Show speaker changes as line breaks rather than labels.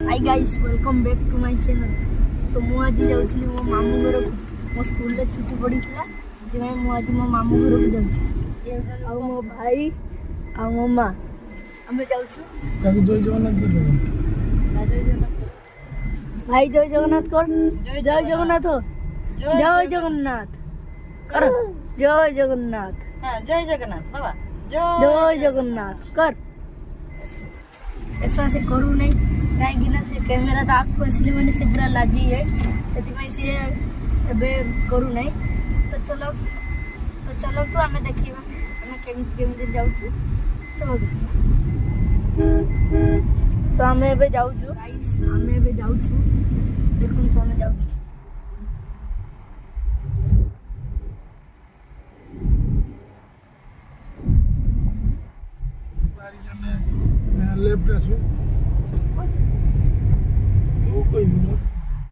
Hi guys welcome back to my channel. तो मु आज जाउछली मो मामू घर को। मो स्कूल रे छुट्टी पड़ीला जे मु आज मो मामू घर को जाउछि। आ मो भाई आ मो मां हमें जाउछु।
जय जगन्नाथ
भाई जय जगन्नाथ कर। जय जगन्नाथ हो। जय जगन्नाथ कर। जय जगन्नाथ।
हां जय जगन्नाथ बाबा।
जय जगन्नाथ कर। ऐसा से करू नहीं कहीं से कैमेरा तो आपको इसलिए मैंने से पूरा लाजी है से एबे करू नहीं। तो चलो तो हमें देखिए हमें केमी जाऊँ। चलो तो हमें एबे जाऊँ गाइस हमें एबे जाऊँ देखो तो हमें जाऊँ
लेफ्ट आसो।